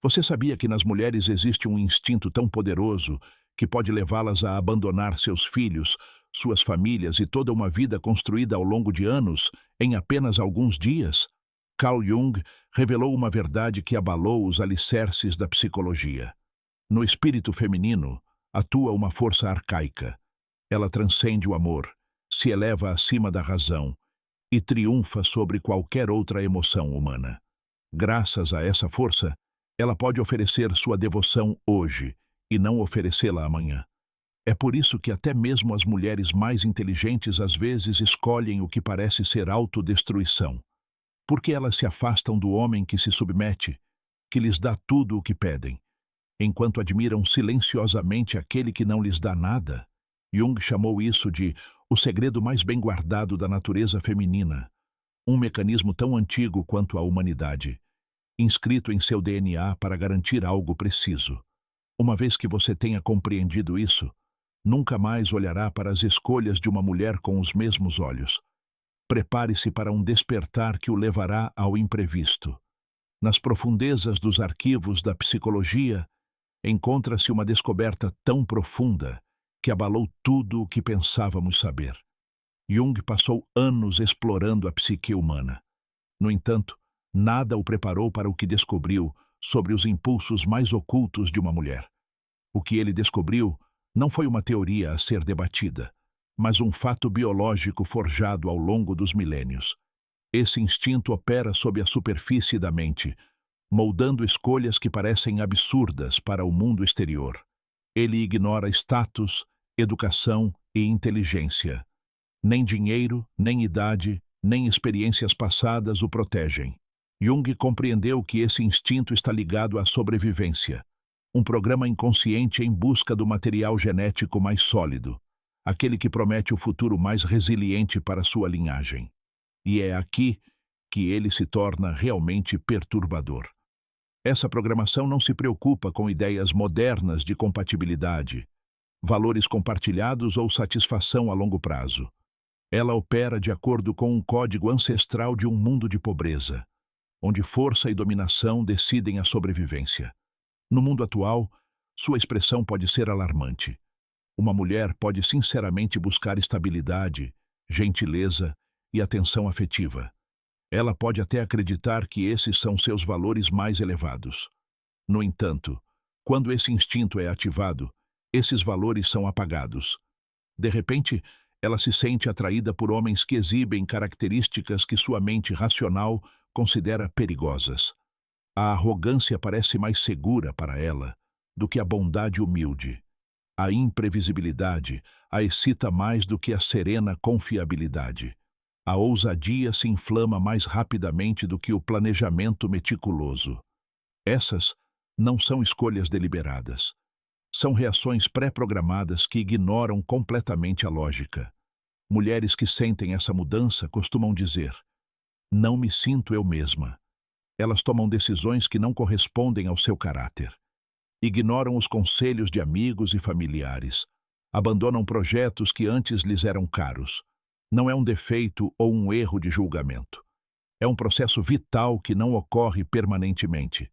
Você sabia que nas mulheres existe um instinto tão poderoso que pode levá-las a abandonar seus filhos, suas famílias e toda uma vida construída ao longo de anos em apenas alguns dias? Carl Jung revelou uma verdade que abalou os alicerces da psicologia. No espírito feminino atua uma força arcaica. Ela transcende o amor, se eleva acima da razão e triunfa sobre qualquer outra emoção humana. Graças a essa força, ela pode oferecer sua devoção hoje e não oferecê-la amanhã. É por isso que até mesmo as mulheres mais inteligentes às vezes escolhem o que parece ser autodestruição. Porque elas se afastam do homem que se submete, que lhes dá tudo o que pedem, enquanto admiram silenciosamente aquele que não lhes dá nada. Jung chamou isso de o segredo mais bem guardado da natureza feminina, um mecanismo tão antigo quanto a humanidade, inscrito em seu DNA para garantir algo preciso. Uma vez que você tenha compreendido isso, nunca mais olhará para as escolhas de uma mulher com os mesmos olhos. Prepare-se para um despertar que o levará ao imprevisto. Nas profundezas dos arquivos da psicologia, encontra-se uma descoberta tão profunda que abalou tudo o que pensávamos saber. Jung passou anos explorando a psique humana. No entanto, nada o preparou para o que descobriu sobre os impulsos mais ocultos de uma mulher. O que ele descobriu não foi uma teoria a ser debatida, mas um fato biológico forjado ao longo dos milênios. Esse instinto opera sob a superfície da mente, moldando escolhas que parecem absurdas para o mundo exterior. Ele ignora status, educação e inteligência. Nem dinheiro, nem idade, nem experiências passadas o protegem. Jung compreendeu que esse instinto está ligado à sobrevivência, um programa inconsciente em busca do material genético mais sólido, aquele que promete o futuro mais resiliente para sua linhagem. E é aqui que ele se torna realmente perturbador. Essa programação não se preocupa com ideias modernas de compatibilidade, valores compartilhados ou satisfação a longo prazo. Ela opera de acordo com um código ancestral de um mundo de pobreza, onde força e dominação decidem a sobrevivência. No mundo atual, sua expressão pode ser alarmante. Uma mulher pode sinceramente buscar estabilidade, gentileza e atenção afetiva. Ela pode até acreditar que esses são seus valores mais elevados. No entanto, quando esse instinto é ativado, esses valores são apagados. De repente, ela se sente atraída por homens que exibem características que sua mente racional considera perigosas. A arrogância parece mais segura para ela do que a bondade humilde. A imprevisibilidade a excita mais do que a serena confiabilidade. A ousadia se inflama mais rapidamente do que o planejamento meticuloso. Essas não são escolhas deliberadas. São reações pré-programadas que ignoram completamente a lógica. Mulheres que sentem essa mudança costumam dizer: "Não me sinto eu mesma." Elas tomam decisões que não correspondem ao seu caráter. Ignoram os conselhos de amigos e familiares. Abandonam projetos que antes lhes eram caros. Não é um defeito ou um erro de julgamento. É um processo vital que não ocorre permanentemente,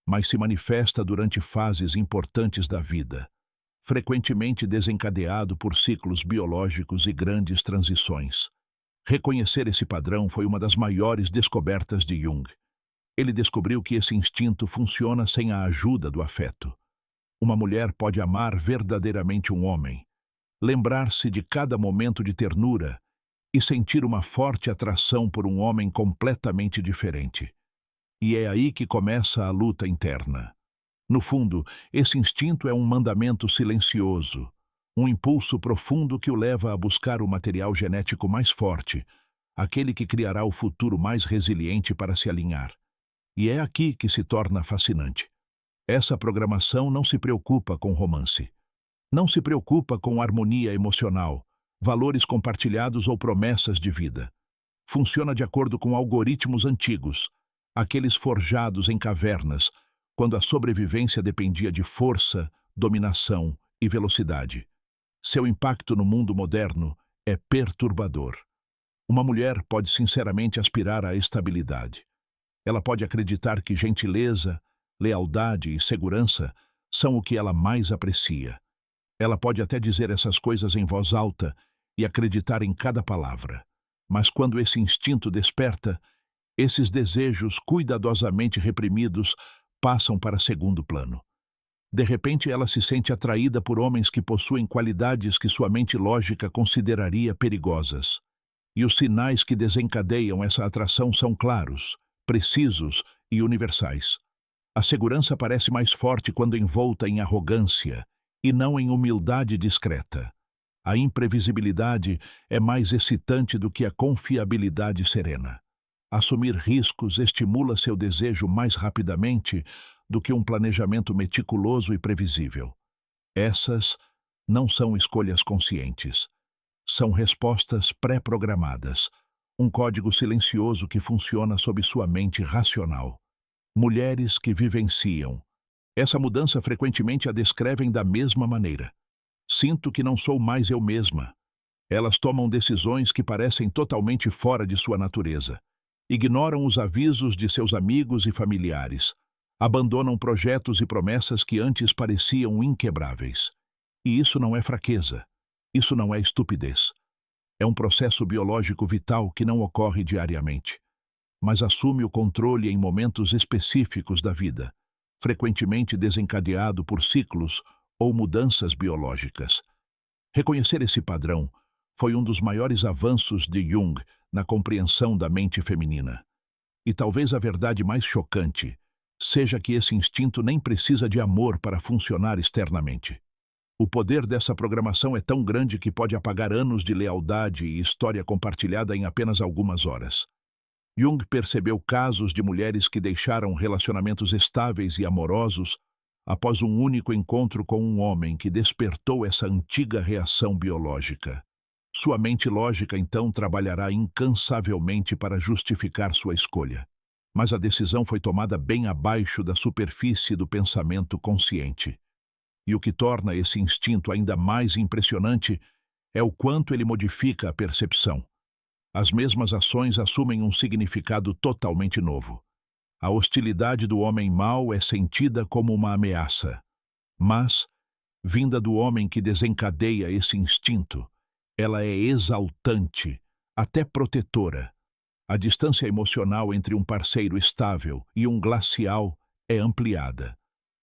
mas se manifesta durante fases importantes da vida, frequentemente desencadeado por ciclos biológicos e grandes transições. Reconhecer esse padrão foi uma das maiores descobertas de Jung. Ele descobriu que esse instinto funciona sem a ajuda do afeto. Uma mulher pode amar verdadeiramente um homem, lembrar-se de cada momento de ternura e sentir uma forte atração por um homem completamente diferente. E é aí que começa a luta interna. No fundo, esse instinto é um mandamento silencioso, um impulso profundo que o leva a buscar o material genético mais forte, aquele que criará o futuro mais resiliente para se alinhar. E é aqui que se torna fascinante. Essa programação não se preocupa com romance. Não se preocupa com harmonia emocional, valores compartilhados ou promessas de vida. Funciona de acordo com algoritmos antigos, aqueles forjados em cavernas, quando a sobrevivência dependia de força, dominação e velocidade. Seu impacto no mundo moderno é perturbador. Uma mulher pode sinceramente aspirar à estabilidade. Ela pode acreditar que gentileza, lealdade e segurança são o que ela mais aprecia. Ela pode até dizer essas coisas em voz alta e acreditar em cada palavra. Mas quando esse instinto desperta, esses desejos cuidadosamente reprimidos passam para segundo plano. De repente, ela se sente atraída por homens que possuem qualidades que sua mente lógica consideraria perigosas. E os sinais que desencadeiam essa atração são claros, precisos e universais. A segurança parece mais forte quando envolta em arrogância e não em humildade discreta. A imprevisibilidade é mais excitante do que a confiabilidade serena. Assumir riscos estimula seu desejo mais rapidamente do que um planejamento meticuloso e previsível. Essas não são escolhas conscientes. São respostas pré-programadas, um código silencioso que funciona sob sua mente racional. Mulheres que vivenciam essa mudança frequentemente a descrevem da mesma maneira. Sinto que não sou mais eu mesma. Elas tomam decisões que parecem totalmente fora de sua natureza. Ignoram os avisos de seus amigos e familiares. Abandonam projetos e promessas que antes pareciam inquebráveis. E isso não é fraqueza. Isso não é estupidez. É um processo biológico vital que não ocorre diariamente, mas assume o controle em momentos específicos da vida, frequentemente desencadeado por ciclos ou mudanças biológicas. Reconhecer esse padrão foi um dos maiores avanços de Jung na compreensão da mente feminina. E talvez a verdade mais chocante seja que esse instinto nem precisa de amor para funcionar externamente. O poder dessa programação é tão grande que pode apagar anos de lealdade e história compartilhada em apenas algumas horas. Jung percebeu casos de mulheres que deixaram relacionamentos estáveis e amorosos após um único encontro com um homem que despertou essa antiga reação biológica. Sua mente lógica, então, trabalhará incansavelmente para justificar sua escolha. Mas a decisão foi tomada bem abaixo da superfície do pensamento consciente. E o que torna esse instinto ainda mais impressionante é o quanto ele modifica a percepção. As mesmas ações assumem um significado totalmente novo. A hostilidade do homem mau é sentida como uma ameaça, mas, vinda do homem que desencadeia esse instinto, ela é exaltante, até protetora. A distância emocional entre um parceiro estável e um glacial é ampliada.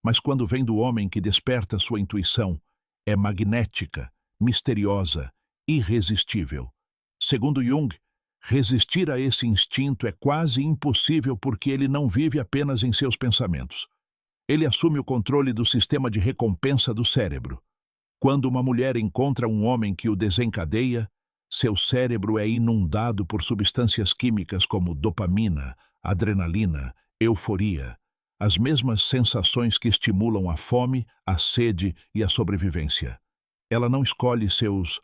Mas quando vem do homem que desperta sua intuição, é magnética, misteriosa, irresistível. Segundo Jung, resistir a esse instinto é quase impossível porque ele não vive apenas em seus pensamentos. Ele assume o controle do sistema de recompensa do cérebro. Quando uma mulher encontra um homem que o desencadeia, seu cérebro é inundado por substâncias químicas como dopamina, adrenalina, euforia, as mesmas sensações que estimulam a fome, a sede e a sobrevivência. Ela não escolhe seus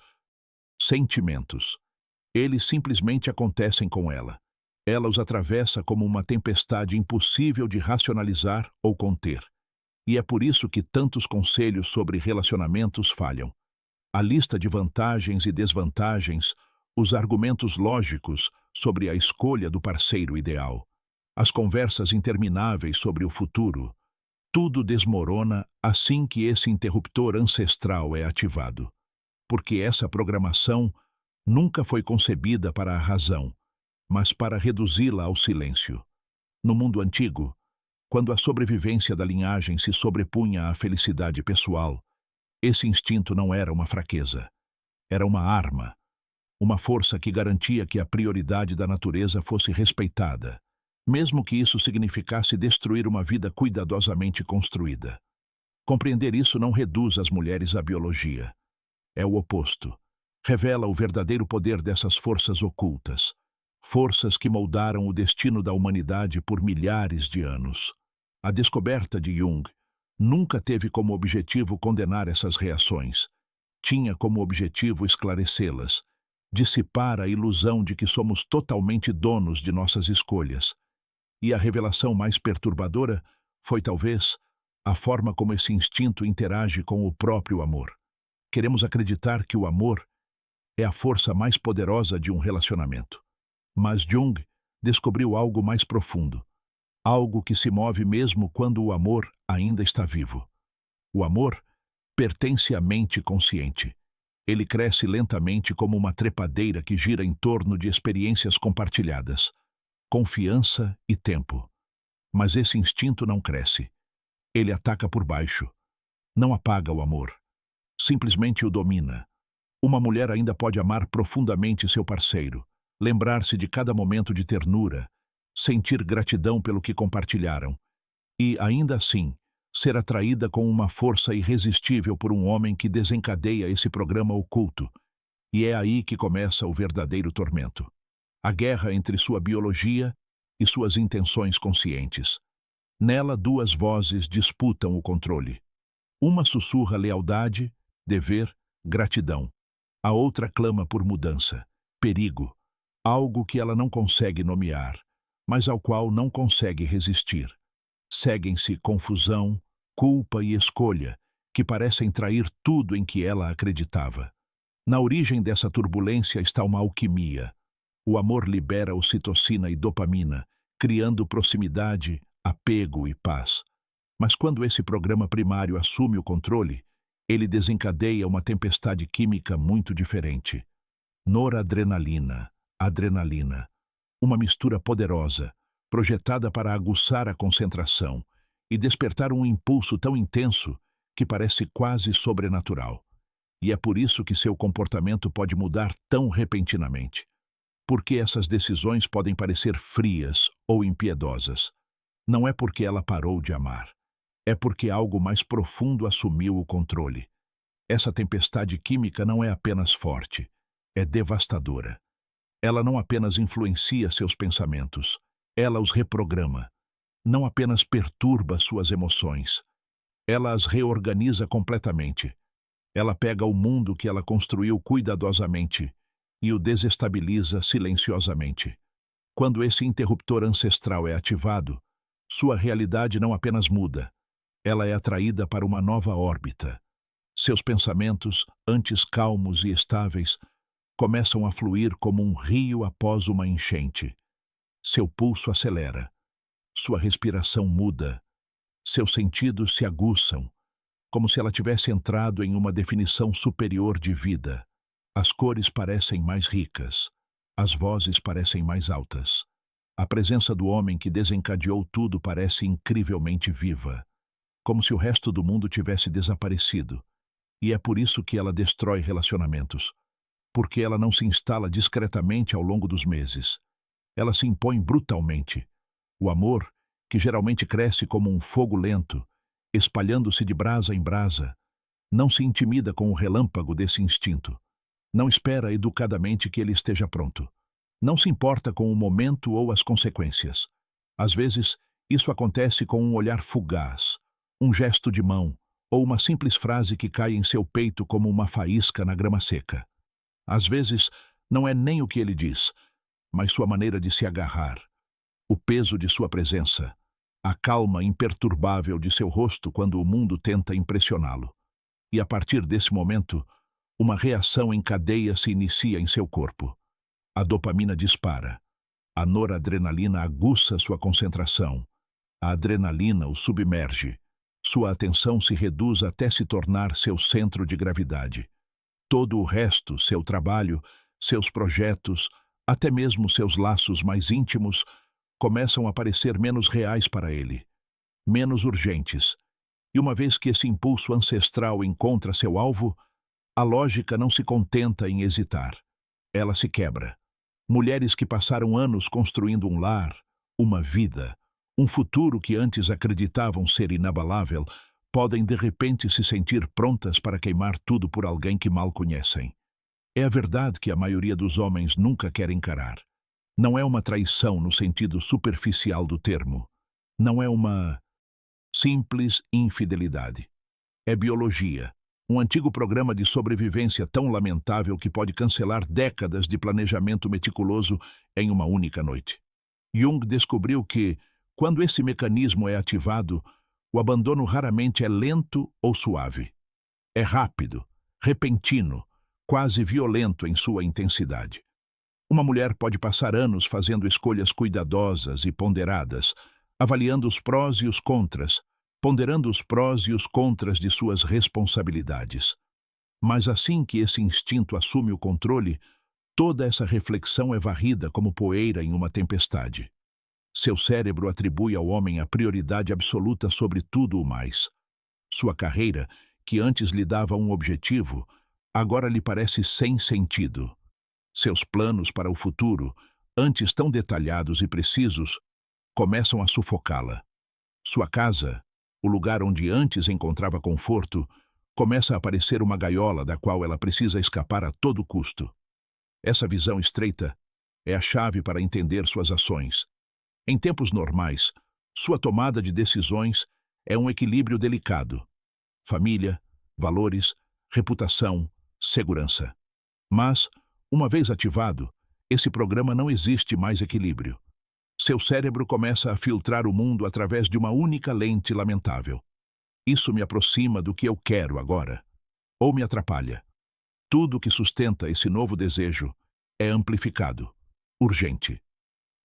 sentimentos. Eles simplesmente acontecem com ela. Ela os atravessa como uma tempestade impossível de racionalizar ou conter. E é por isso que tantos conselhos sobre relacionamentos falham. A lista de vantagens e desvantagens, os argumentos lógicos sobre a escolha do parceiro ideal, as conversas intermináveis sobre o futuro, tudo desmorona assim que esse interruptor ancestral é ativado. Porque essa programação nunca foi concebida para a razão, mas para reduzi-la ao silêncio. No mundo antigo, quando a sobrevivência da linhagem se sobrepunha à felicidade pessoal, esse instinto não era uma fraqueza. Era uma arma, uma força que garantia que a prioridade da natureza fosse respeitada, mesmo que isso significasse destruir uma vida cuidadosamente construída. Compreender isso não reduz as mulheres à biologia. É o oposto. Revela o verdadeiro poder dessas forças ocultas, forças que moldaram o destino da humanidade por milhares de anos. A descoberta de Jung nunca teve como objetivo condenar essas reações. Tinha como objetivo esclarecê-las, dissipar a ilusão de que somos totalmente donos de nossas escolhas. E a revelação mais perturbadora foi, talvez, a forma como esse instinto interage com o próprio amor. Queremos acreditar que o amor é a força mais poderosa de um relacionamento. Mas Jung descobriu algo mais profundo. algo que se move mesmo quando o amor ainda está vivo. O amor pertence à mente consciente. Ele cresce lentamente como uma trepadeira que gira em torno de experiências compartilhadas, confiança e tempo. Mas esse instinto não cresce. Ele ataca por baixo. Não apaga o amor. Simplesmente o domina. Uma mulher ainda pode amar profundamente seu parceiro, lembrar-se de cada momento de ternura, sentir gratidão pelo que compartilharam, e, ainda assim, ser atraída com uma força irresistível por um homem que desencadeia esse programa oculto. E é aí que começa o verdadeiro tormento. A guerra entre sua biologia e suas intenções conscientes. Nela, duas vozes disputam o controle. Uma sussurra lealdade, dever, gratidão. A outra clama por mudança, perigo, algo que ela não consegue nomear, mas ao qual não consegue resistir. Seguem-se confusão, culpa e escolha, que parecem trair tudo em que ela acreditava. Na origem dessa turbulência está uma alquimia. O amor libera ocitocina e dopamina, criando proximidade, apego e paz. Mas quando esse programa primário assume o controle, ele desencadeia uma tempestade química muito diferente. Noradrenalina, adrenalina, uma mistura poderosa, projetada para aguçar a concentração e despertar um impulso tão intenso que parece quase sobrenatural. E é por isso que seu comportamento pode mudar tão repentinamente. Porque essas decisões podem parecer frias ou impiedosas. Não é porque ela parou de amar. É porque algo mais profundo assumiu o controle. Essa tempestade química não é apenas forte, é devastadora. Ela não apenas influencia seus pensamentos, ela os reprograma. Não apenas perturba suas emoções, ela as reorganiza completamente. Ela pega o mundo que ela construiu cuidadosamente e o desestabiliza silenciosamente. Quando esse interruptor ancestral é ativado, sua realidade não apenas muda, ela é atraída para uma nova órbita. Seus pensamentos, antes calmos e estáveis, começam a fluir como um rio após uma enchente. Seu pulso acelera, sua respiração muda, seus sentidos se aguçam, como se ela tivesse entrado em uma definição superior de vida. As cores parecem mais ricas, as vozes parecem mais altas. A presença do homem que desencadeou tudo parece incrivelmente viva, como se o resto do mundo tivesse desaparecido. E é por isso que ela destrói relacionamentos, porque ela não se instala discretamente ao longo dos meses. Ela se impõe brutalmente. O amor, que geralmente cresce como um fogo lento, espalhando-se de brasa em brasa, não se intimida com o relâmpago desse instinto. Não espera educadamente que ele esteja pronto. Não se importa com o momento ou as consequências. Às vezes, isso acontece com um olhar fugaz, um gesto de mão, ou uma simples frase que cai em seu peito como uma faísca na grama seca. Às vezes, não é nem o que ele diz, mas sua maneira de se agarrar, o peso de sua presença, a calma imperturbável de seu rosto quando o mundo tenta impressioná-lo. E a partir desse momento, uma reação em cadeia se inicia em seu corpo. A dopamina dispara, a noradrenalina aguça sua concentração, a adrenalina o submerge. Sua atenção se reduz até se tornar seu centro de gravidade. Todo o resto, seu trabalho, seus projetos, até mesmo seus laços mais íntimos, começam a parecer menos reais para ele, menos urgentes. E uma vez que esse impulso ancestral encontra seu alvo, a lógica não se contenta em hesitar. Ela se quebra. Mulheres que passaram anos construindo um lar, uma vida, um futuro que antes acreditavam ser inabalável, podem de repente se sentir prontas para queimar tudo por alguém que mal conhecem. É a verdade que a maioria dos homens nunca quer encarar. Não é uma traição no sentido superficial do termo. Não é uma simples infidelidade. É biologia, um antigo programa de sobrevivência tão lamentável que pode cancelar décadas de planejamento meticuloso em uma única noite. Jung descobriu que, quando esse mecanismo é ativado, o abandono raramente é lento ou suave. É rápido, repentino, quase violento em sua intensidade. Uma mulher pode passar anos fazendo escolhas cuidadosas e ponderadas, avaliando os prós e os contras, ponderando os prós e os contras de suas responsabilidades. Mas assim que esse instinto assume o controle, toda essa reflexão é varrida como poeira em uma tempestade. Seu cérebro atribui ao homem a prioridade absoluta sobre tudo o mais. Sua carreira, que antes lhe dava um objetivo, agora lhe parece sem sentido. Seus planos para o futuro, antes tão detalhados e precisos, começam a sufocá-la. Sua casa, o lugar onde antes encontrava conforto, começa a parecer uma gaiola da qual ela precisa escapar a todo custo. Essa visão estreita é a chave para entender suas ações. Em tempos normais, sua tomada de decisões é um equilíbrio delicado. Família, valores, reputação, segurança. Mas, uma vez ativado, esse programa não existe mais equilíbrio. Seu cérebro começa a filtrar o mundo através de uma única lente lamentável. Isso me aproxima do que eu quero agora, ou me atrapalha. Tudo que sustenta esse novo desejo é amplificado, urgente.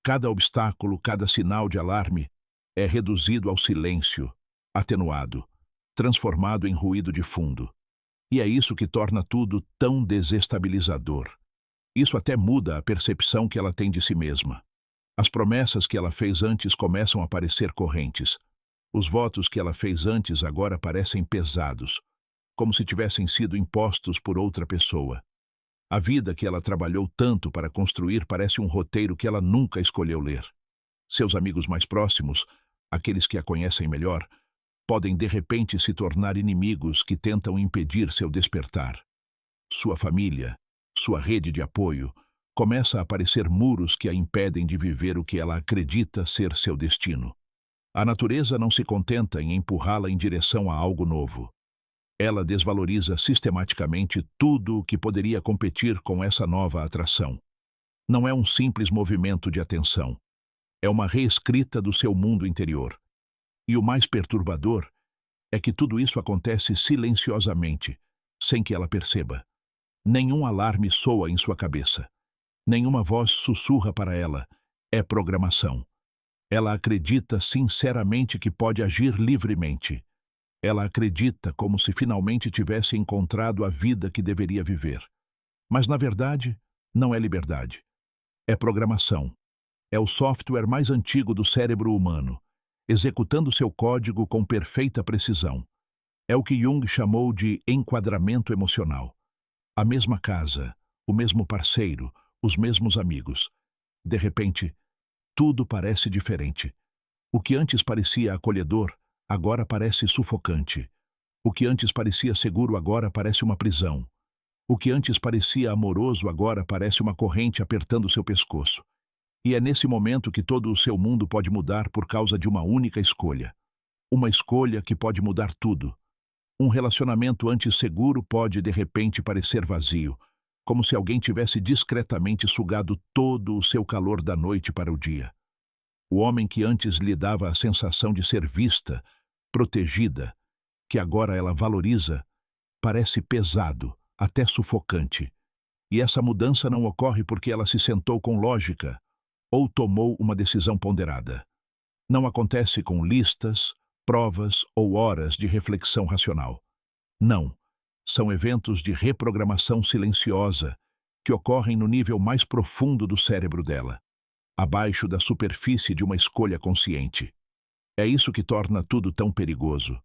Cada obstáculo, cada sinal de alarme é reduzido ao silêncio, atenuado, transformado em ruído de fundo. E é isso que torna tudo tão desestabilizador. Isso até muda a percepção que ela tem de si mesma. As promessas que ela fez antes começam a parecer correntes. Os votos que ela fez antes agora parecem pesados, como se tivessem sido impostos por outra pessoa. A vida que ela trabalhou tanto para construir parece um roteiro que ela nunca escolheu ler. Seus amigos mais próximos, aqueles que a conhecem melhor, podem de repente se tornar inimigos que tentam impedir seu despertar. Sua família, sua rede de apoio, começa a aparecer muros que a impedem de viver o que ela acredita ser seu destino. A natureza não se contenta em empurrá-la em direção a algo novo. Ela desvaloriza sistematicamente tudo o que poderia competir com essa nova atração. Não é um simples movimento de atenção. É uma reescrita do seu mundo interior. E o mais perturbador é que tudo isso acontece silenciosamente, sem que ela perceba. Nenhum alarme soa em sua cabeça. Nenhuma voz sussurra para ela. É programação. Ela acredita sinceramente que pode agir livremente. Ela acredita como se finalmente tivesse encontrado a vida que deveria viver. Mas, na verdade, não é liberdade. É programação. É o software mais antigo do cérebro humano, executando seu código com perfeita precisão. É o que Jung chamou de enquadramento emocional. A mesma casa, o mesmo parceiro, os mesmos amigos. De repente, tudo parece diferente. O que antes parecia acolhedor, agora parece sufocante. O que antes parecia seguro agora parece uma prisão. O que antes parecia amoroso agora parece uma corrente apertando seu pescoço. E é nesse momento que todo o seu mundo pode mudar por causa de uma única escolha. Uma escolha que pode mudar tudo. Um relacionamento antes seguro pode de repente parecer vazio, como se alguém tivesse discretamente sugado todo o seu calor da noite para o dia. O homem que antes lhe dava a sensação de ser vista, protegida, que agora ela valoriza, parece pesado, até sufocante. E essa mudança não ocorre porque ela se sentou com lógica ou tomou uma decisão ponderada. Não acontece com listas, provas ou horas de reflexão racional. Não. São eventos de reprogramação silenciosa que ocorrem no nível mais profundo do cérebro dela, abaixo da superfície de uma escolha consciente. É isso que torna tudo tão perigoso,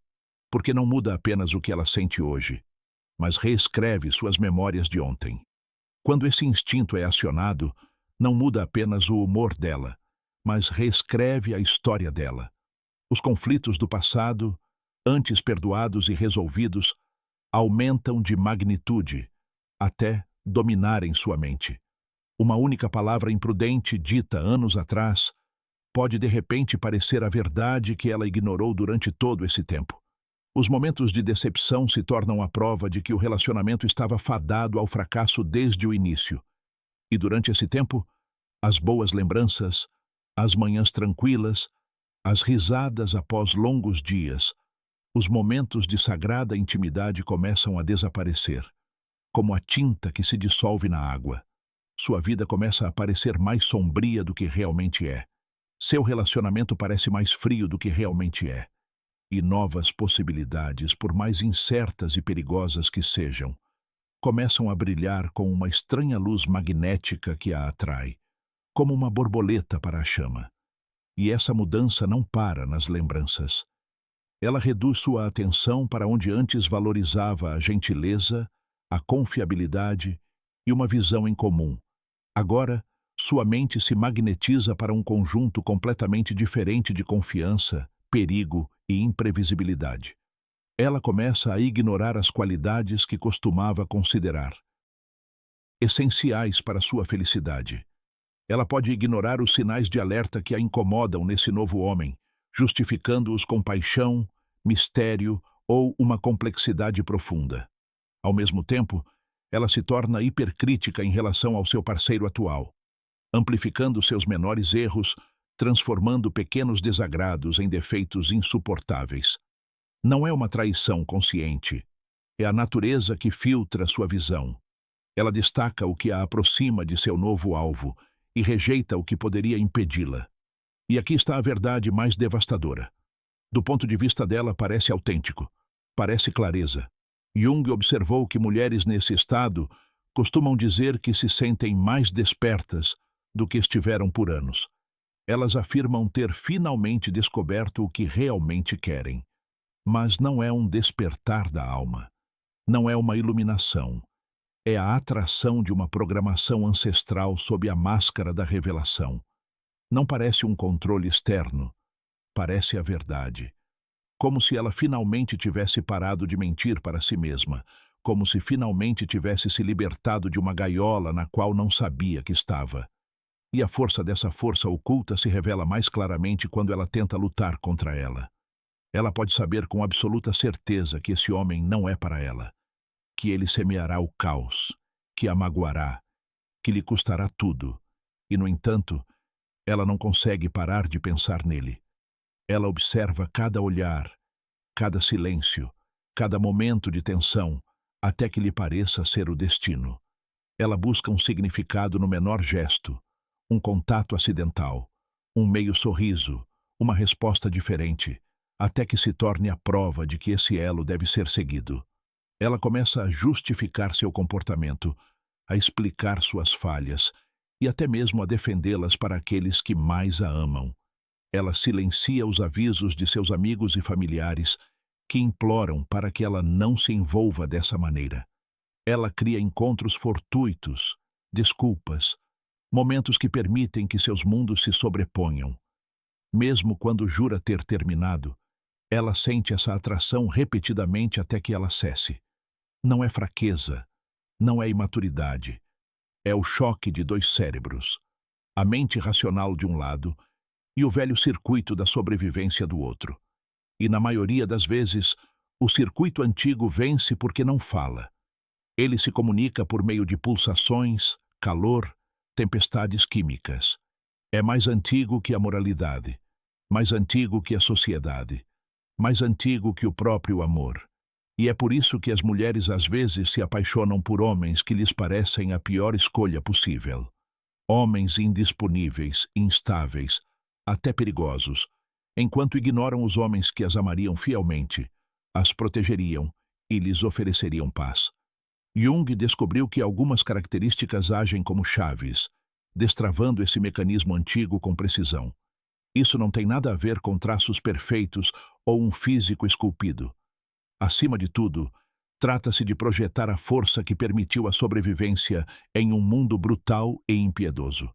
porque não muda apenas o que ela sente hoje, mas reescreve suas memórias de ontem. Quando esse instinto é acionado, não muda apenas o humor dela, mas reescreve a história dela. Os conflitos do passado, antes perdoados e resolvidos, aumentam de magnitude, até dominarem sua mente. Uma única palavra imprudente dita anos atrás pode de repente parecer a verdade que ela ignorou durante todo esse tempo. Os momentos de decepção se tornam a prova de que o relacionamento estava fadado ao fracasso desde o início. E durante esse tempo, as boas lembranças, as manhãs tranquilas, as risadas após longos dias, os momentos de sagrada intimidade começam a desaparecer, como a tinta que se dissolve na água. Sua vida começa a parecer mais sombria do que realmente é. Seu relacionamento parece mais frio do que realmente é. E novas possibilidades, por mais incertas e perigosas que sejam, começam a brilhar com uma estranha luz magnética que a atrai, como uma borboleta para a chama. E essa mudança não para nas lembranças. Ela reduz sua atenção para onde antes valorizava a gentileza, a confiabilidade e uma visão em comum. Agora, sua mente se magnetiza para um conjunto completamente diferente de confiança, perigo e imprevisibilidade. Ela começa a ignorar as qualidades que costumava considerar essenciais para sua felicidade. Ela pode ignorar os sinais de alerta que a incomodam nesse novo homem, justificando-os com paixão, mistério ou uma complexidade profunda. Ao mesmo tempo, ela se torna hipercrítica em relação ao seu parceiro atual, amplificando seus menores erros, transformando pequenos desagrados em defeitos insuportáveis. Não é uma traição consciente, é a natureza que filtra sua visão. Ela destaca o que a aproxima de seu novo alvo e rejeita o que poderia impedi-la. E aqui está a verdade mais devastadora. Do ponto de vista dela, parece autêntico, parece clareza. Jung observou que mulheres nesse estado costumam dizer que se sentem mais despertas do que estiveram por anos. Elas afirmam ter finalmente descoberto o que realmente querem. Mas não é um despertar da alma. Não é uma iluminação. É a atração de uma programação ancestral sob a máscara da revelação. Não parece um controle externo. Parece a verdade. Como se ela finalmente tivesse parado de mentir para si mesma. Como se finalmente tivesse se libertado de uma gaiola na qual não sabia que estava. E a força dessa força oculta se revela mais claramente quando ela tenta lutar contra ela. Ela pode saber com absoluta certeza que esse homem não é para ela, que ele semeará o caos, que a magoará, que lhe custará tudo. E, no entanto, ela não consegue parar de pensar nele. Ela observa cada olhar, cada silêncio, cada momento de tensão, até que lhe pareça ser o destino. Ela busca um significado no menor gesto, um contato acidental, um meio sorriso, uma resposta diferente, até que se torne a prova de que esse elo deve ser seguido. Ela começa a justificar seu comportamento, a explicar suas falhas e até mesmo a defendê-las para aqueles que mais a amam. Ela silencia os avisos de seus amigos e familiares que imploram para que ela não se envolva dessa maneira. Ela cria encontros fortuitos, desculpas, momentos que permitem que seus mundos se sobreponham. Mesmo quando jura ter terminado, ela sente essa atração repetidamente até que ela cesse. Não é fraqueza, não é imaturidade. É o choque de dois cérebros, a mente racional de um lado e o velho circuito da sobrevivência do outro. E na maioria das vezes, o circuito antigo vence porque não fala. Ele se comunica por meio de pulsações, calor, tempestades químicas. É mais antigo que a moralidade, mais antigo que a sociedade, mais antigo que o próprio amor. E é por isso que as mulheres às vezes se apaixonam por homens que lhes parecem a pior escolha possível. Homens indisponíveis, instáveis, até perigosos, enquanto ignoram os homens que as amariam fielmente, as protegeriam e lhes ofereceriam paz. Jung descobriu que algumas características agem como chaves, destravando esse mecanismo antigo com precisão. Isso não tem nada a ver com traços perfeitos ou um físico esculpido. Acima de tudo, trata-se de projetar a força que permitiu a sobrevivência em um mundo brutal e impiedoso.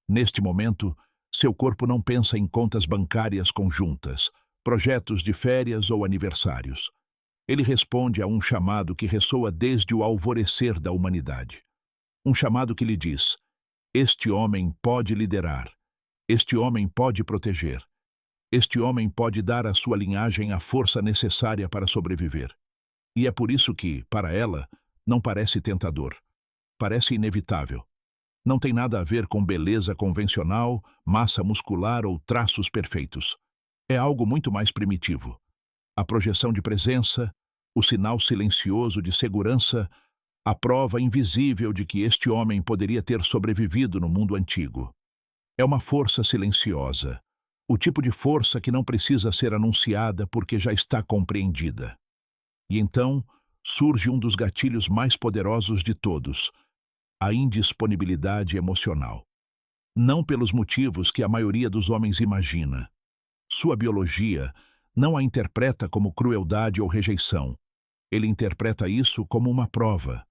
Neste momento, seu corpo não pensa em contas bancárias conjuntas, projetos de férias ou aniversários. Ele responde a um chamado que ressoa desde o alvorecer da humanidade. Um chamado que lhe diz: este homem pode liderar, este homem pode proteger, este homem pode dar à sua linhagem a força necessária para sobreviver. E é por isso que, para ela, não parece tentador. Parece inevitável. Não tem nada a ver com beleza convencional, massa muscular ou traços perfeitos. É algo muito mais primitivo. A projeção de presença, o sinal silencioso de segurança, a prova invisível de que este homem poderia ter sobrevivido no mundo antigo. É uma força silenciosa, o tipo de força que não precisa ser anunciada porque já está compreendida. E então surge um dos gatilhos mais poderosos de todos, a indisponibilidade emocional. Não pelos motivos que a maioria dos homens imagina. Sua biologia não a interpreta como crueldade ou rejeição. Ele interpreta isso como uma prova.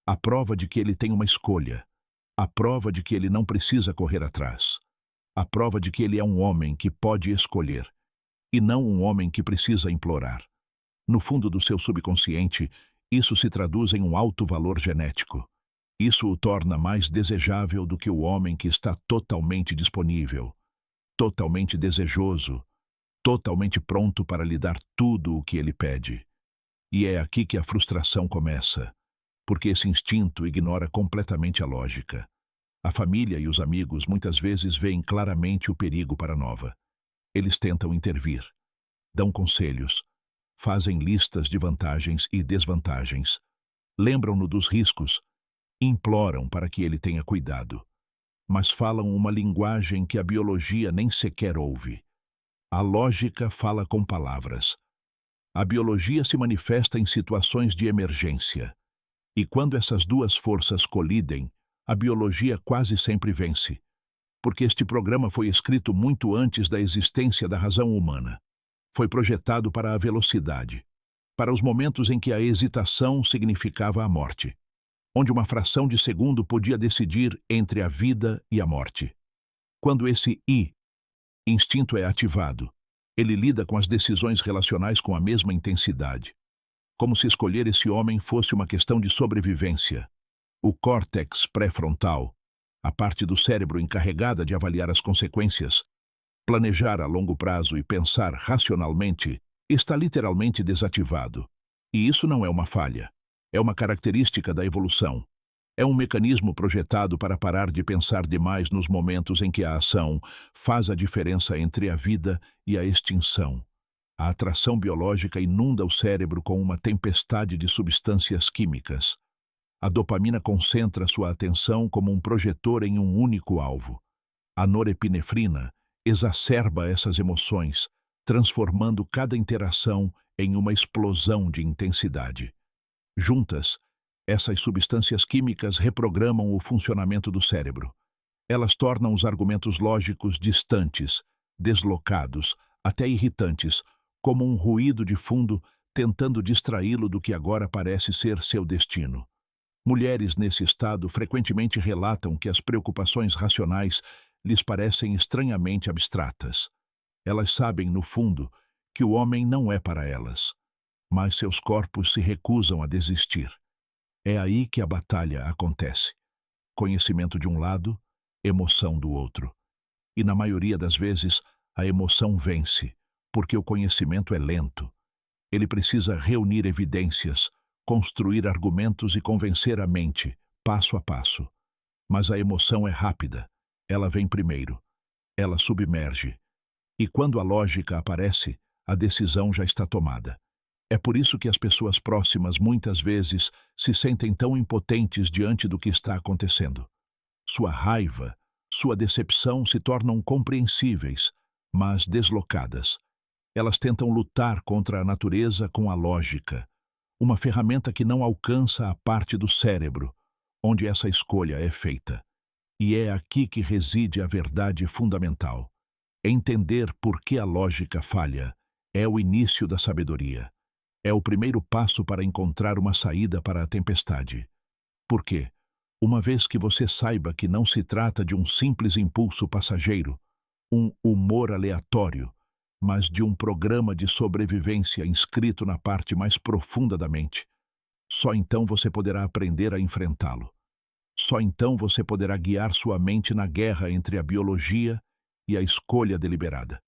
A prova de que ele tem uma escolha. A prova de que ele não precisa correr atrás. A prova de que ele é um homem que pode escolher, e não um homem que precisa implorar. No fundo do seu subconsciente, isso se traduz em um alto valor genético. Isso o torna mais desejável do que o homem que está totalmente disponível, totalmente desejoso, totalmente pronto para lhe dar tudo o que ele pede. E é aqui que a frustração começa, porque esse instinto ignora completamente a lógica. A família e os amigos muitas vezes veem claramente o perigo para Nova. Eles tentam intervir, dão conselhos, fazem listas de vantagens e desvantagens, lembram-no dos riscos, imploram para que ele tenha cuidado, mas falam uma linguagem que a biologia nem sequer ouve. A lógica fala com palavras. A biologia se manifesta em situações de emergência, e quando essas duas forças colidem, a biologia quase sempre vence, porque este programa foi escrito muito antes da existência da razão humana. Foi projetado para a velocidade, para os momentos em que a hesitação significava a morte, onde uma fração de segundo podia decidir entre a vida e a morte. Quando esse instinto é ativado, ele lida com as decisões relacionais com a mesma intensidade, como se escolher esse homem fosse uma questão de sobrevivência. O córtex pré-frontal, a parte do cérebro encarregada de avaliar as consequências, planejar a longo prazo e pensar racionalmente, está literalmente desativado. E isso não é uma falha. É uma característica da evolução. É um mecanismo projetado para parar de pensar demais nos momentos em que a ação faz a diferença entre a vida e a extinção. A atração biológica inunda o cérebro com uma tempestade de substâncias químicas. A dopamina concentra sua atenção como um projetor em um único alvo. A norepinefrina exacerba essas emoções, transformando cada interação em uma explosão de intensidade. Juntas, essas substâncias químicas reprogramam o funcionamento do cérebro. Elas tornam os argumentos lógicos distantes, deslocados, até irritantes, como um ruído de fundo tentando distraí-lo do que agora parece ser seu destino. Mulheres nesse estado frequentemente relatam que as preocupações racionais lhes parecem estranhamente abstratas. Elas sabem, no fundo, que o homem não é para elas, mas seus corpos se recusam a desistir. É aí que a batalha acontece. Conhecimento de um lado, emoção do outro. E na maioria das vezes, a emoção vence, porque o conhecimento é lento. Ele precisa reunir evidências, construir argumentos e convencer a mente, passo a passo. Mas a emoção é rápida, ela vem primeiro, ela submerge. E quando a lógica aparece, a decisão já está tomada. É por isso que as pessoas próximas muitas vezes se sentem tão impotentes diante do que está acontecendo. Sua raiva, sua decepção se tornam compreensíveis, mas deslocadas. Elas tentam lutar contra a natureza com a lógica, uma ferramenta que não alcança a parte do cérebro, onde essa escolha é feita. E é aqui que reside a verdade fundamental. Entender por que a lógica falha é o início da sabedoria. É o primeiro passo para encontrar uma saída para a tempestade. Por quê? Uma vez que você saiba que não se trata de um simples impulso passageiro, um humor aleatório, mas de um programa de sobrevivência inscrito na parte mais profunda da mente, só então você poderá aprender a enfrentá-lo. Só então você poderá guiar sua mente na guerra entre a biologia e a escolha deliberada.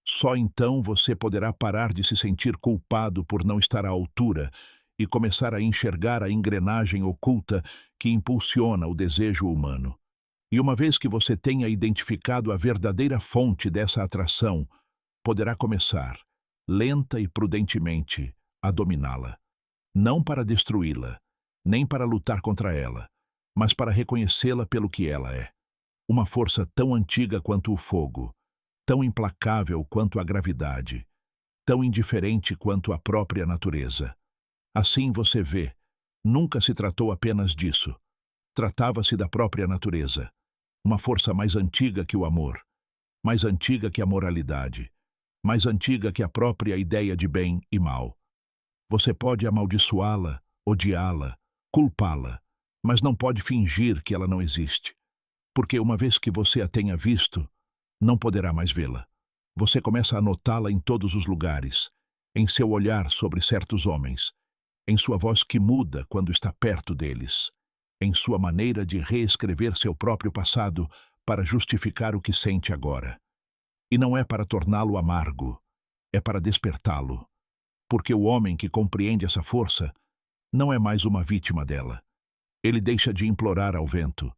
Só então você poderá parar de se sentir culpado por não estar à altura e começar a enxergar a engrenagem oculta que impulsiona o desejo humano. E uma vez que você tenha identificado a verdadeira fonte dessa atração, poderá começar, lenta e prudentemente, a dominá-la. Não para destruí-la, nem para lutar contra ela, mas para reconhecê-la pelo que ela é. Uma força tão antiga quanto o fogo, tão implacável quanto a gravidade, tão indiferente quanto a própria natureza. Assim você vê, nunca se tratou apenas disso. Tratava-se da própria natureza, uma força mais antiga que o amor, mais antiga que a moralidade, mais antiga que a própria ideia de bem e mal. Você pode amaldiçoá-la, odiá-la, culpá-la, mas não pode fingir que ela não existe, porque uma vez que você a tenha visto, não poderá mais vê-la. Você começa a notá-la em todos os lugares, em seu olhar sobre certos homens, em sua voz que muda quando está perto deles, em sua maneira de reescrever seu próprio passado para justificar o que sente agora. E não é para torná-lo amargo, é para despertá-lo, porque o homem que compreende essa força não é mais uma vítima dela. Ele deixa de implorar ao vento,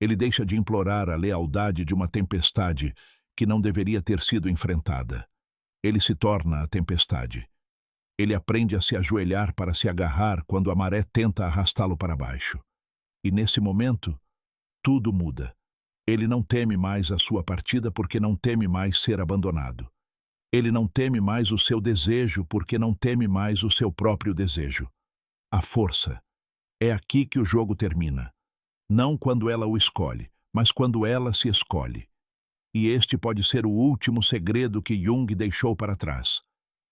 ele deixa de implorar a lealdade de uma tempestade que não deveria ter sido enfrentada. Ele se torna a tempestade. Ele aprende a se ajoelhar para se agarrar quando a maré tenta arrastá-lo para baixo. E nesse momento, tudo muda. Ele não teme mais a sua partida porque não teme mais ser abandonado. Ele não teme mais o seu desejo porque não teme mais o seu próprio desejo. A força. É aqui que o jogo termina. Não quando ela o escolhe, mas quando ela se escolhe. E este pode ser o último segredo que Jung deixou para trás.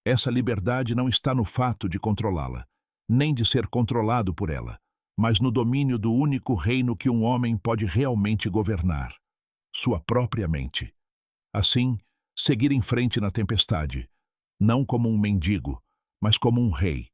Essa liberdade não está no fato de controlá-la, nem de ser controlado por ela, mas no domínio do único reino que um homem pode realmente governar, sua própria mente. Assim, seguir em frente na tempestade, não como um mendigo, mas como um rei,